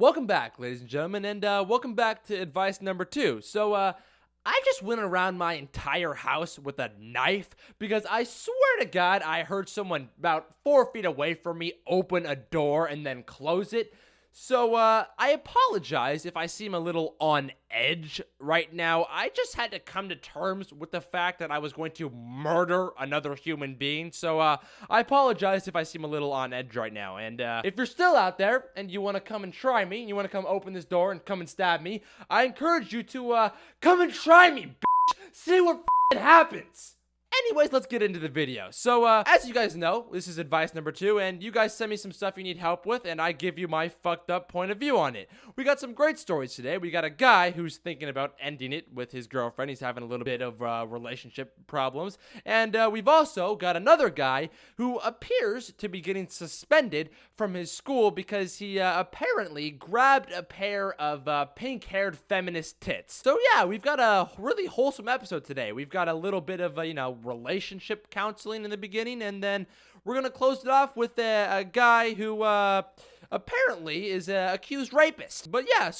Welcome back, ladies and gentlemen, and welcome back to advice number 2. I just went around my entire house with a knife because I swear to God I heard someone about 4 feet away from me open a door and then close it. I apologize if I seem a little on edge right now. I just had to come to terms with the fact that I was going to murder another human being. I apologize if I seem a little on edge right now. And if you're still out there and you want to come and try me, and you want to come open this door and come and stab me, I encourage you to come and try me, bitch. See what happens. Anyways, let's get into the video. As you guys know, this is advice number 2, and you guys send me some stuff you need help with, and I give you my fucked up point of view on it. We got some great stories today. We got a guy who's thinking about ending it with his girlfriend. He's having a little bit of relationship problems. And we've also got another guy who appears to be getting suspended from his school because he apparently grabbed a pair of pink-haired feminist tits. So yeah, we've got a really wholesome episode today. We've got a little bit of, relationship counseling in the beginning, and then we're gonna close it off with a guy who apparently is an accused rapist. But yeah,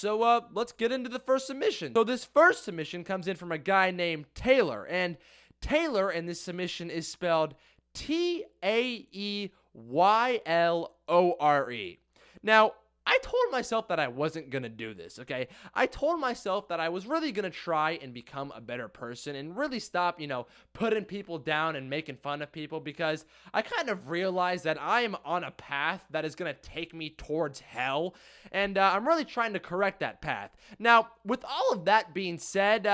let's get into the first submission. So this first submission comes in from a guy named Taylor, and Taylor in this submission is spelled Taeylore. Now, I told myself that I wasn't going to do this, okay? I told myself that I was really going to try and become a better person and really stop, putting people down and making fun of people, because I kind of realized that I am on a path that is going to take me towards hell, and I'm really trying to correct that path. Now, with all of that being said,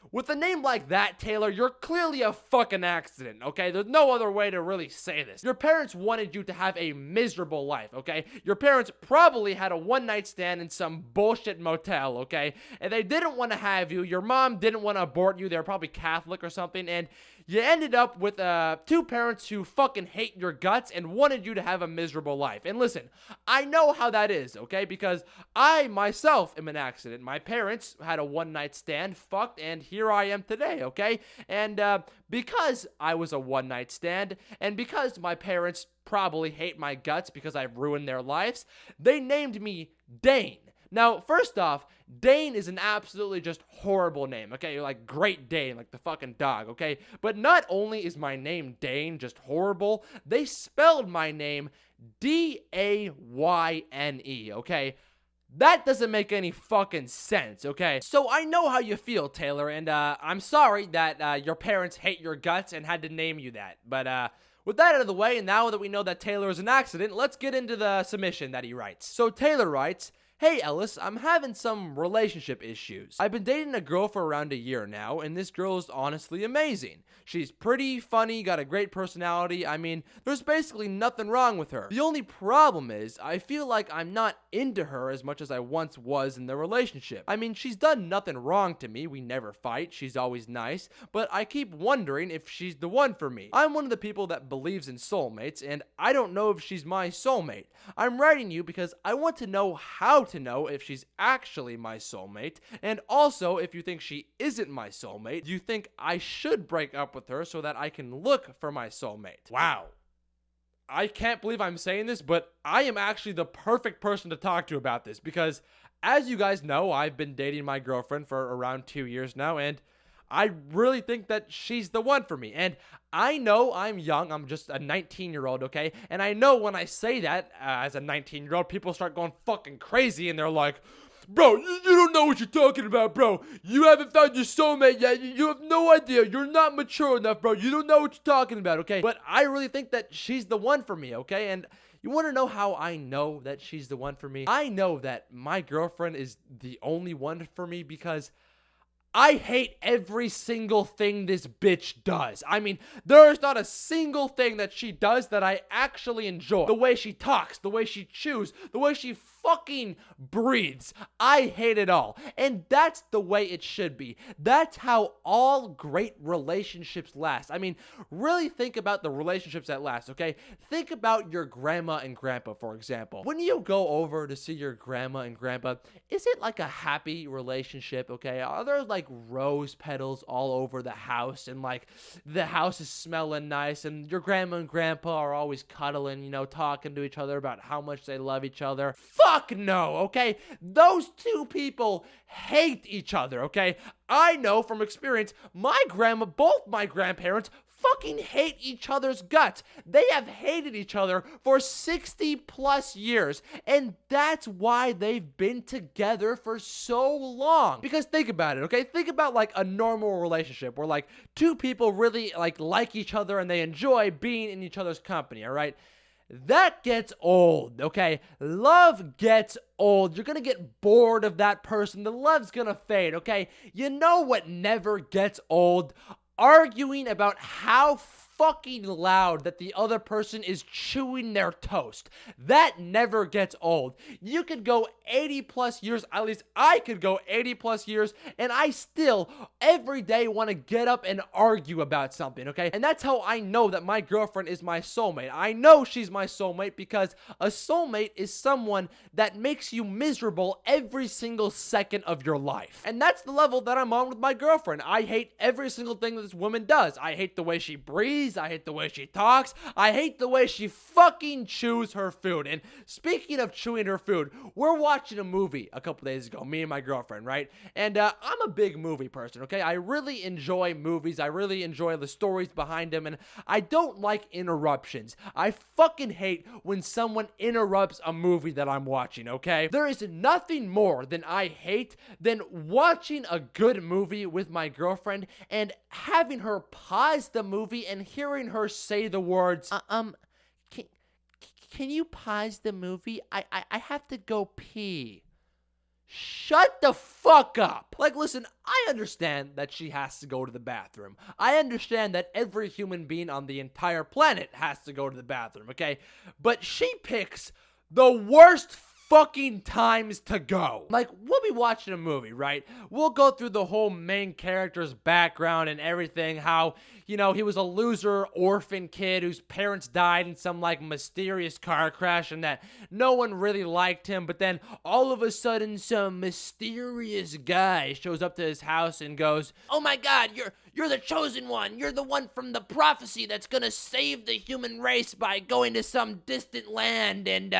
with a name like that, Taylor, you're clearly a fucking accident, okay? There's no other way to really say this. Your parents wanted you to have a miserable life, okay? Your parents probably had a one-night stand in some bullshit motel, okay? And they didn't want to have you. Your mom didn't want to abort you. They were probably Catholic or something, and you ended up with 2 parents who fucking hate your guts and wanted you to have a miserable life. And listen, I know how that is, okay? Because I myself am an accident. My parents had a one-night stand, fucked, and here I am today, okay? And because I was a one-night stand, and because my parents probably hate my guts because I've ruined their lives, they named me Dane. Now, first off, Dane is an absolutely just horrible name, okay? Like Great Dane, like the fucking dog, okay? But not only is my name Dane just horrible, they spelled my name Dayne, okay? That doesn't make any fucking sense, okay? So I know how you feel, Taylor, and I'm sorry that your parents hate your guts and had to name you that. But with that out of the way, and now that we know that Taylor is an accident, let's get into the submission that he writes. So Taylor writes, "Hey Ellis, I'm having some relationship issues. I've been dating a girl for around a year now, and this girl is honestly amazing. She's pretty, funny, got a great personality. I mean, there's basically nothing wrong with her. The only problem is, I feel like I'm not into her as much as I once was in the relationship. I mean, she's done nothing wrong to me. We never fight. She's always nice. But I keep wondering if she's the one for me. I'm one of the people that believes in soulmates, and I don't know if she's my soulmate. I'm writing you because I want to know how to know if she's actually my soulmate, and also if you think she isn't my soulmate, do you think I should break up with her so that I can look for my soulmate?" Wow. I can't believe I'm saying this, but I am actually the perfect person to talk to about this, because as you guys know, I've been dating my girlfriend for around 2 years now, and I really think that she's the one for me. And I know I'm young. I'm just a 19-year-old, okay? And I know when I say that as a 19-year-old, people start going fucking crazy, and they're like, "Bro, you don't know what you're talking about, bro. You haven't found your soulmate yet. You have no idea. You're not mature enough, bro. You don't know what you're talking about, okay?" But I really think that she's the one for me, okay? And you want to know how I know that she's the one for me? I know that my girlfriend is the only one for me because I hate every single thing this bitch does. I mean, there is not a single thing that she does that I actually enjoy. The way she talks, the way she chews, the way she fucking breathes. I hate it all. And that's the way it should be. That's how all great relationships last. I mean, really think about the relationships that last, okay? Think about your grandma and grandpa, for example. When you go over to see your grandma and grandpa, is it like a happy relationship, okay? Are there like rose petals all over the house, and like the house is smelling nice, and your grandma and grandpa are always cuddling, talking to each other about how much they love each other? Fuck Fuck no, okay? Those two people hate each other, okay? I know from experience, both my grandparents fucking hate each other's guts. They have hated each other for 60 plus years, and that's why they've been together for so long. Because think about it, okay? Think about like a normal relationship where like two people really like each other and they enjoy being in each other's company, all right? That gets old, okay? Love gets old. You're gonna get bored of that person. The love's gonna fade, okay? You know what never gets old? Arguing about how fucking loud that the other person is chewing their toast. That never gets old. You could go 80 plus years, at least I could go 80 plus years, and I still every day want to get up and argue about something, okay? And that's how I know that my girlfriend is my soulmate. I know she's my soulmate because a soulmate is someone that makes you miserable every single second of your life. And that's the level that I'm on with my girlfriend. I hate every single thing that this woman does. I hate the way she breathes. I hate the way she talks. I hate the way she fucking chews her food. And speaking of chewing her food, we're watching a movie a couple days ago, me and my girlfriend, right? And I'm a big movie person, okay? I really enjoy movies. I really enjoy the stories behind them, and I don't like interruptions. I fucking hate when someone interrupts a movie that I'm watching, okay? There is nothing more than I hate than watching a good movie with my girlfriend and having her pause the movie and hearing her say the words, can you pause the movie? I have to go pee. Shut the fuck up. Like, listen, I understand that she has to go to the bathroom. I understand that every human being on the entire planet has to go to the bathroom, okay? But she picks the worst fucking times to go. Like, we'll be watching a movie, right? We'll go through the whole main character's background and everything, how, you know, he was a loser orphan kid whose parents died in some like mysterious car crash and that no one really liked him, but then all of a sudden some mysterious guy shows up to his house and goes, "Oh my god, you're the chosen one. You're the one from the prophecy that's gonna save the human race by going to some distant land and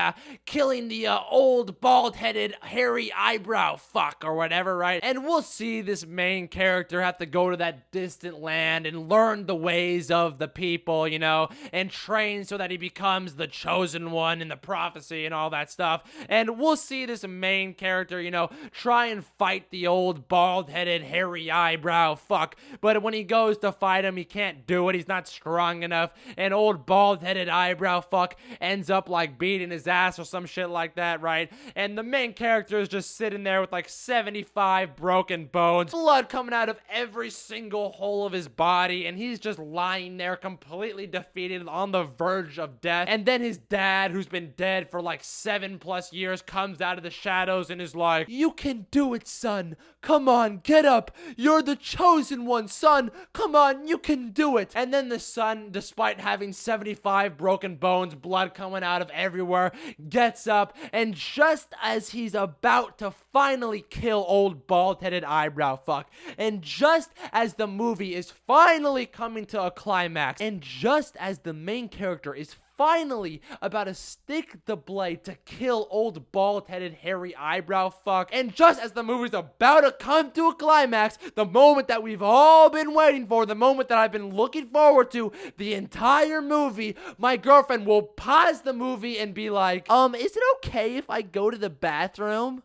killing the old, bald-headed, hairy eyebrow fuck," or whatever, right? And we'll see this main character have to go to that distant land and learn the ways of the people, you know, and train so that he becomes the chosen one in the prophecy and all that stuff. And we'll see this main character, you know, try and fight the old, bald-headed, hairy eyebrow fuck, but when he goes to fight him, he can't do it. He's not strong enough. And old bald-headed eyebrow fuck ends up like beating his ass or some shit like that, right? And the main character is just sitting there with like 75 broken bones, blood coming out of every single hole of his body, and he's just lying there completely defeated on the verge of death. And then his dad, who's been dead for like 7+ years, comes out of the shadows and is like, "You can do it, son. Come on, get up. You're the chosen one, son. Come on, you can do it." And then the son, despite having 75 broken bones, blood coming out of everywhere, gets up, and just as he's about to finally kill old bald-headed eyebrow fuck, and just as the movie is finally coming to a climax, and just as the main character is finally about to stick the blade to kill old bald-headed hairy eyebrow fuck, and just as the movie's about to come to a climax, the moment that we've all been waiting for, the moment that I've been looking forward to the entire movie, my girlfriend will pause the movie and be like, is it okay if I go to the bathroom?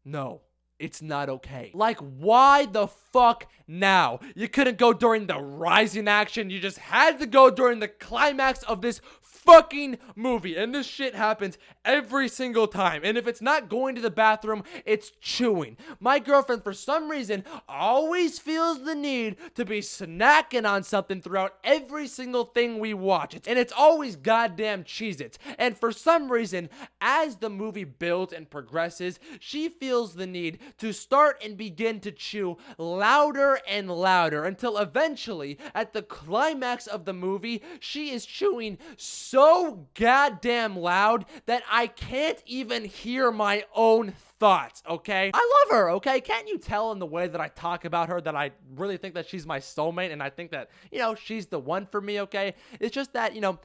No. It's not okay. Like, why the fuck now? You couldn't go during the rising action. You just had to go during the climax of this fucking movie. And this shit happens every single time. And if it's not going to the bathroom, it's chewing. My girlfriend, for some reason, always feels the need to be snacking on something throughout every single thing we watch. And it's always goddamn Cheez-Its. And for some reason, as the movie builds and progresses, she feels the need to start and begin to chew louder and louder until eventually, at the climax of the movie, she is chewing so goddamn loud that I can't even hear my own thoughts, okay? I love her, okay? Can't you tell in the way that I talk about her that I really think that she's my soulmate and I think that, you know, she's the one for me, okay? It's just that, you know,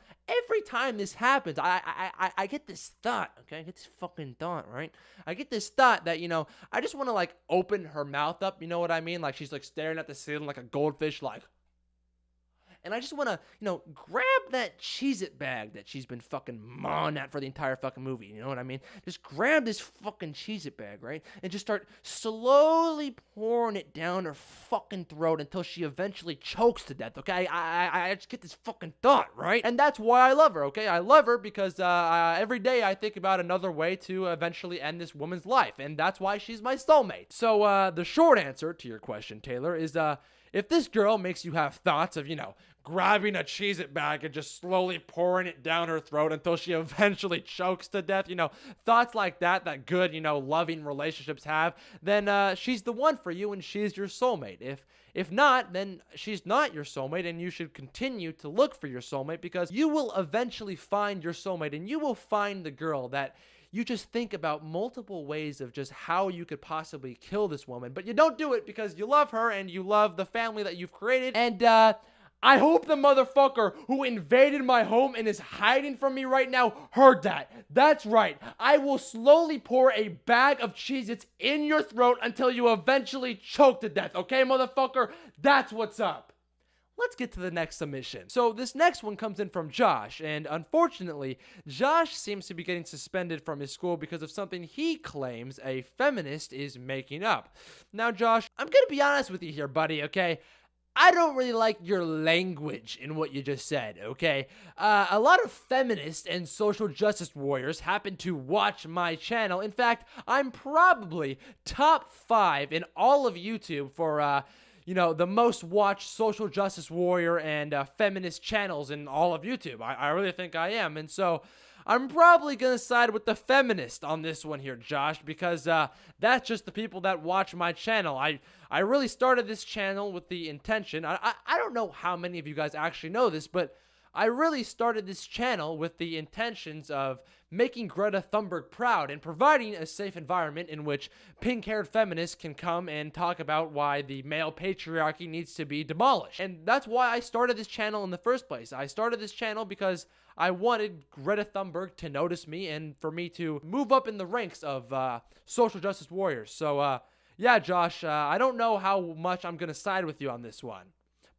every time this happens, I get this thought, okay? I get this fucking thought, right? I get this thought that, I just want to like open her mouth up, you know what I mean? Like she's like staring at the ceiling like a goldfish, like, and I just want to, grab that Cheez-It bag that she's been fucking mawing at for the entire fucking movie. You know what I mean? Just grab this fucking Cheez-It bag, right? And just start slowly pouring it down her fucking throat until she eventually chokes to death, okay? I just get this fucking thought, right? And that's why I love her, okay? I love her because every day I think about another way to eventually end this woman's life. And that's why she's my soulmate. So the short answer to your question, Taylor, is if this girl makes you have thoughts of, grabbing a Cheez-It bag and just slowly pouring it down her throat until she eventually chokes to death, thoughts like that good, loving relationships have, then she's the one for you and she's your soulmate. If not, then she's not your soulmate, and you should continue to look for your soulmate, because you will eventually find your soulmate, and you will find the girl that you just think about multiple ways of just how you could possibly kill this woman, but you don't do it because you love her and you love the family that you've created. And I hope the motherfucker who invaded my home and is hiding from me right now heard that. That's right. I will slowly pour a bag of Cheez-Its in your throat until you eventually choke to death. Okay, motherfucker? That's what's up. Let's get to the next submission. So this next one comes in from Josh, and unfortunately, Josh seems to be getting suspended from his school because of something he claims a feminist is making up. Now, Josh, I'm gonna be honest with you here, buddy, okay? I don't really like your language in what you just said, okay? A lot of feminists and social justice warriors happen to watch my channel. In fact, I'm probably top 5 in all of YouTube for, the most watched social justice warrior and feminist channels in all of YouTube. I really think I am. And so I'm probably going to side with the feminist on this one here, Josh, because that's just the people that watch my channel. I really started this channel with the intention. I don't know how many of you guys actually know this, but I really started this channel with the intentions of making Greta Thunberg proud and providing a safe environment in which pink-haired feminists can come and talk about why the male patriarchy needs to be demolished. And that's why I started this channel in the first place. I started this channel because I wanted Greta Thunberg to notice me and for me to move up in the ranks of social justice warriors. So, yeah, Josh, I don't know how much I'm going to side with you on this one,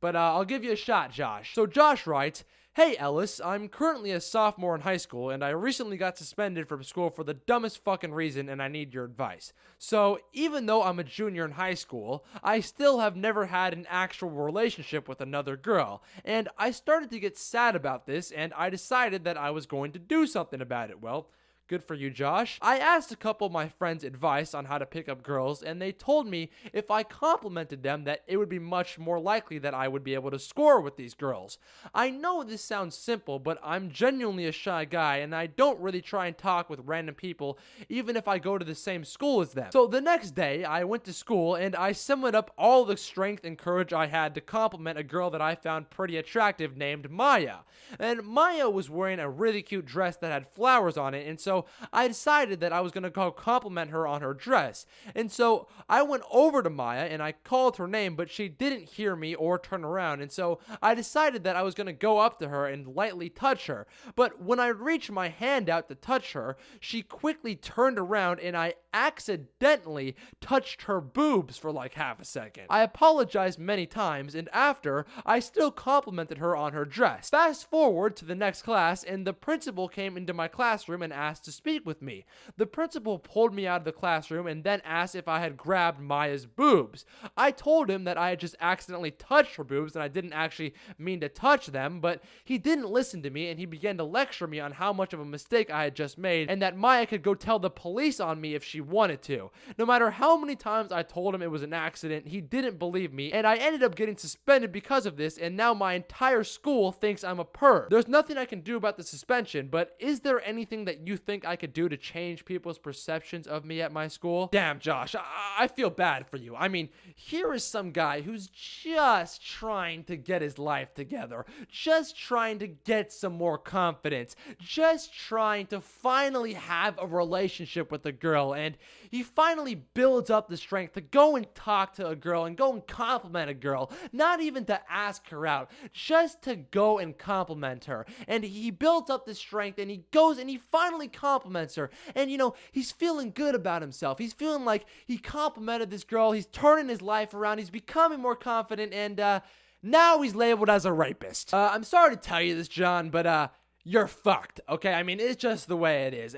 but I'll give you a shot, Josh. So Josh writes, "Hey Ellis, I'm currently a sophomore in high school and I recently got suspended from school for the dumbest fucking reason and I need your advice. So even though I'm a junior in high school, I still have never had an actual relationship with another girl. And I started to get sad about this and I decided that I was going to do something about it. Well, good for you, Josh. I asked a couple of my friends advice on how to pick up girls, and they told me if I complimented them that it would be much more likely that I would be able to score with these girls. I know this sounds simple, but I'm genuinely a shy guy, and I don't really try and talk with random people, even if I go to the same school as them. So the next day, I went to school, and I summoned up all the strength and courage I had to compliment a girl that I found pretty attractive named Maya. And Maya was wearing a really cute dress that had flowers on it, and so I decided that I was going to go compliment her on her dress. And so I went over to Maya and I called her name, but she didn't hear me or turn around. And so I decided that I was going to go up to her and lightly touch her. But when I reached my hand out to touch her, she quickly turned around and I accidentally touched her boobs for like half a second. I apologized many times, and after, I still complimented her on her dress. Fast forward to the next class, and the principal came into my classroom and asked to speak with me. The principal pulled me out of the classroom and then asked if I had grabbed Maya's boobs. I told him that I had just accidentally touched her boobs and I didn't actually mean to touch them, but he didn't listen to me and he began to lecture me on how much of a mistake I had just made and that Maya could go tell the police on me if she wanted to. No matter how many times I told him it was an accident, he didn't believe me, and I ended up getting suspended because of this, and now my entire school thinks I'm a perv. There's nothing I can do about the suspension, but is there anything that you think think I could do to change people's perceptions of me at my school? Damn, Josh, I feel bad for you. I mean, here is some guy who's just trying to get his life together, just trying to get some more confidence, just trying to finally have a relationship with a girl, and he finally builds up the strength to go and talk to a girl and go and compliment a girl, not even to ask her out, just to go and compliment her. And he builds up the strength, and he goes and he finally compliments her, and he's feeling good about himself. He's feeling like he complimented this girl, he's turning his life around, he's becoming more confident, and now he's labeled as a rapist. I'm sorry to tell you this, John, but you're fucked, okay? I mean, it's just the way it is.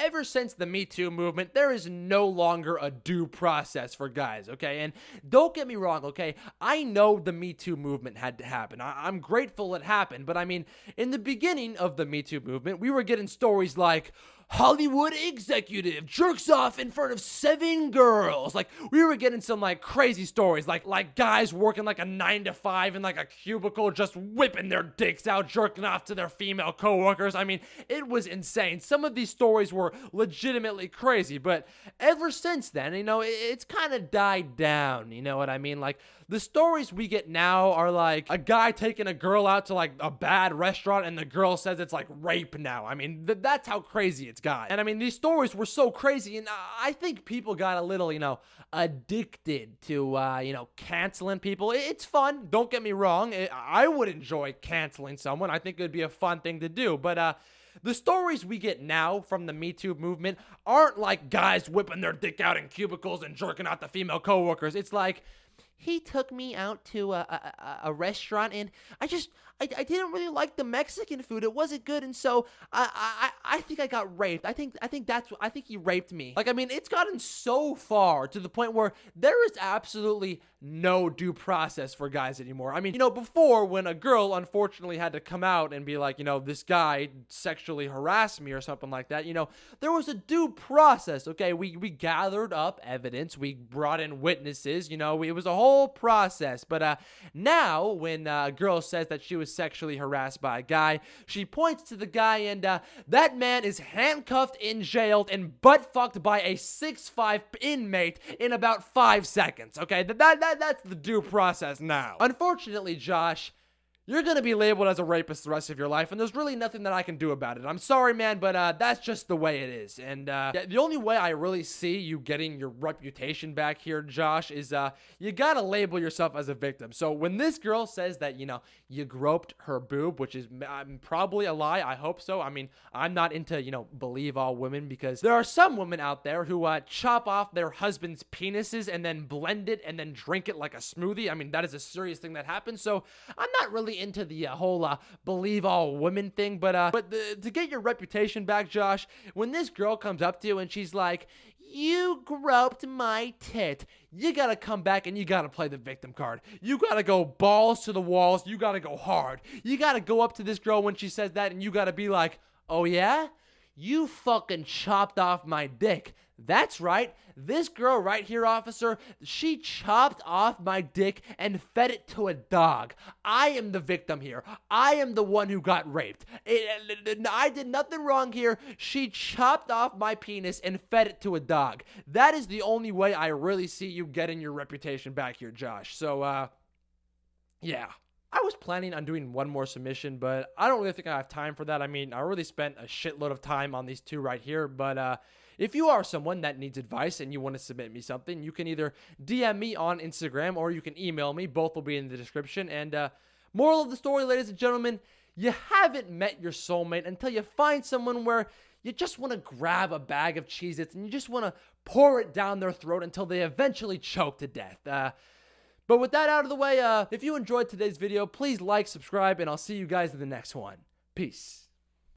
Ever since the Me Too movement, there is no longer a due process for guys, okay? And don't get me wrong, okay? I know the Me Too movement had to happen. I'm grateful it happened, but I mean, in the beginning of the Me Too movement, we were getting stories like, Hollywood executive jerks off in front of 7 girls. Like, we were getting some crazy stories, like guys working a 9 to 5 in a cubicle, just whipping their dicks out, jerking off to their female coworkers. I mean, it was insane. Some of these stories were legitimately crazy, but ever since then, it's kind of died down. You know what I mean? The stories we get now are a guy taking a girl out to a bad restaurant and the girl says it's rape now. I mean, that's how crazy it's got. And I mean, these stories were so crazy, and I think people got a little, addicted to, canceling people. It's fun. Don't get me wrong. I would enjoy canceling someone. I think it would be a fun thing to do, but the stories we get now from the Me Too movement aren't like guys whipping their dick out in cubicles and jerking out the female coworkers. It's he took me out to a restaurant, and I didn't really like the Mexican food. It wasn't good, and so I think I got raped. I think he raped me. I mean, it's gotten so far to the point where there is absolutely no due process for guys anymore. I mean, before, when a girl unfortunately had to come out and be like, this guy sexually harassed me or something like that, there was a due process, okay? We gathered up evidence, we brought in witnesses, it was a whole process. But now, when a girl says that she was sexually harassed by a guy, she points to the guy, and that man is handcuffed and jailed and butt-fucked by a 6'5" inmate in about 5 seconds, okay? That's the due process now. Unfortunately, Josh, you're going to be labeled as a rapist the rest of your life, and there's really nothing that I can do about it. I'm sorry, man, but that's just the way it is. And the only way I really see you getting your reputation back here, Josh, is you got to label yourself as a victim. So when this girl says that, you groped her boob, which is probably a lie, I hope so. I mean, I'm not into, believe all women, because there are some women out there who chop off their husband's penises and then blend it and then drink it like a smoothie. I mean, that is a serious thing that happens. So I'm not really into the whole believe all women thing, but to get your reputation back, Josh, when this girl comes up to you and she's like, you groped my tit, you gotta come back and you gotta play the victim card. You gotta go balls to the walls. You gotta go hard. You gotta go up to this girl when she says that, and you gotta be like, oh yeah? You fucking chopped off my dick. That's right. This girl right here, officer, she chopped off my dick and fed it to a dog. I am the victim here. I am the one who got raped. I did nothing wrong here. She chopped off my penis and fed it to a dog. That is the only way I really see you getting your reputation back here, Josh. So, yeah. I was planning on doing one more submission, but I don't really think I have time for that. I mean, I already spent a shitload of time on these two right here, but if you are someone that needs advice and you want to submit me something, you can either DM me on Instagram or you can email me. Both will be in the description. And moral of the story, ladies and gentlemen, you haven't met your soulmate until you find someone where you just want to grab a bag of Cheez-Its and you just want to pour it down their throat until they eventually choke to death. But with that out of the way, if you enjoyed today's video, please like, subscribe, and I'll see you guys in the next one. Peace.